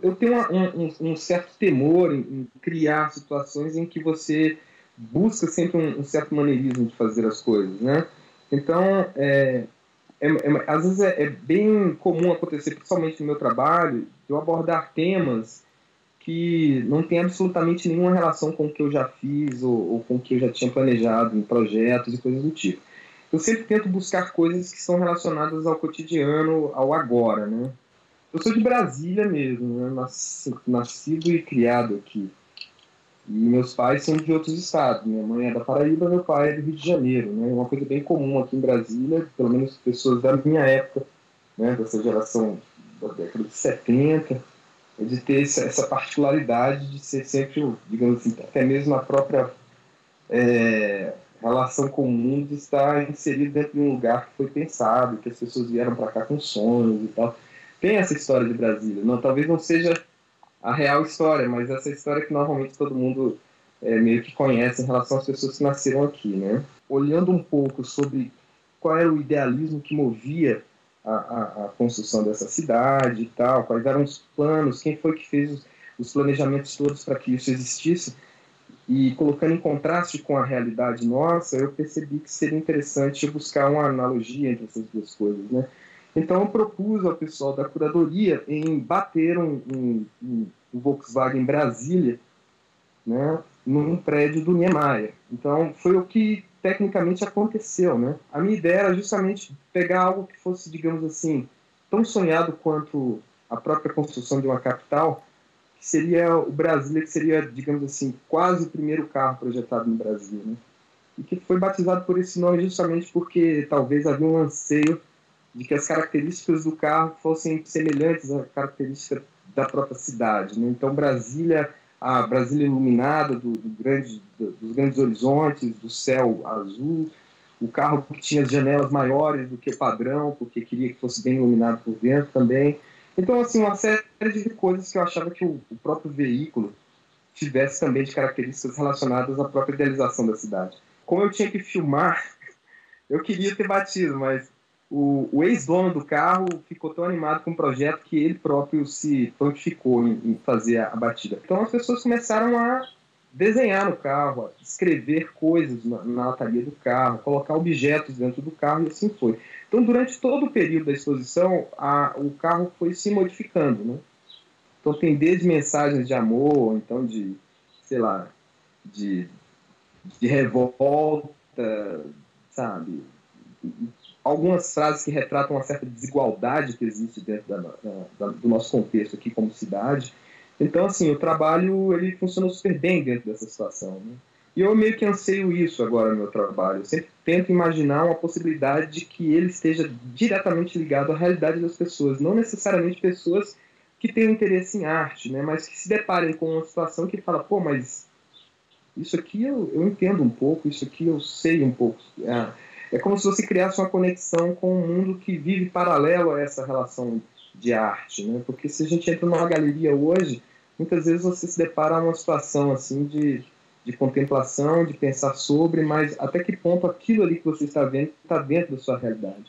Eu tenho um certo temor em criar situações em que você busca sempre um certo maneirismo de fazer as coisas, né? Então, às vezes é bem comum acontecer, principalmente no meu trabalho, de eu abordar temas que não tem absolutamente nenhuma relação com o que eu já fiz ou com o que eu já tinha planejado em projetos e coisas do tipo. Eu sempre tento buscar coisas que são relacionadas ao cotidiano, ao agora, né? Eu sou de Brasília mesmo, né? Nascido e criado aqui. E meus pais são de outros estados. Minha mãe é da Paraíba, meu pai é do Rio de Janeiro, né? É uma coisa bem comum aqui em Brasília, pelo menos pessoas da minha época, né? Dessa geração da década de 70, é de ter essa particularidade de ser sempre, digamos assim, até mesmo a própria relação com o mundo estar inserido dentro de um lugar que foi pensado, que as pessoas vieram para cá com sonhos e tal. Tem essa história de Brasília. Não, talvez não seja a real história, mas essa história que normalmente todo mundo meio que conhece em relação às pessoas que nasceram aqui, né? Olhando um pouco sobre qual era o idealismo que movia a construção dessa cidade e tal, quais eram os planos, quem foi que fez os planejamentos todos para que isso existisse, e colocando em contraste com a realidade nossa, eu percebi que seria interessante buscar uma analogia entre essas duas coisas, né? Então eu propus ao pessoal da curadoria em bater um Volkswagen Brasília, né, num prédio do Niemeyer. Então foi o que tecnicamente aconteceu, né? A minha ideia era justamente pegar algo que fosse, digamos assim, tão sonhado quanto a própria construção de uma capital, que seria o Brasília, que seria, digamos assim, quase o primeiro carro projetado no Brasil, né? E que foi batizado por esse nome justamente porque talvez havia um anseio de que as características do carro fossem semelhantes à característica da própria cidade, né? Então Brasília, a Brasília iluminada dos grandes horizontes, do céu azul, o carro que tinha as janelas maiores do que o padrão, porque queria que fosse bem iluminado por dentro também. Então, assim, uma série de coisas que eu achava que o próprio veículo tivesse também de características relacionadas à própria idealização da cidade. Como eu tinha que filmar, eu queria ter batido, mas o ex-dono do carro ficou tão animado com o projeto que ele próprio se prontificou em fazer a batida. Então as pessoas começaram a desenhar no carro, a escrever coisas na lataria do carro, colocar objetos dentro do carro e assim foi. Então durante todo o período da exposição, o carro foi se modificando, né? Então tem desde mensagens de amor, então de, sei lá, de, de revolta, sabe? Algumas frases que retratam uma certa desigualdade que existe dentro do nosso contexto aqui como cidade. Então, assim, o trabalho ele funcionou super bem dentro dessa situação, né? E eu meio que anseio isso agora no meu trabalho. Eu sempre tento imaginar uma possibilidade de que ele esteja diretamente ligado à realidade das pessoas, não necessariamente pessoas que tenham interesse em arte, né? Mas que se deparem com uma situação que fala, pô, mas isso aqui eu entendo um pouco, isso aqui eu sei um pouco. É como se você criasse uma conexão com um mundo que vive paralelo a essa relação de arte, né? Porque se a gente entra numa galeria hoje, muitas vezes você se depara numa situação assim de contemplação, de pensar sobre, mas até que ponto aquilo ali que você está vendo está dentro da sua realidade.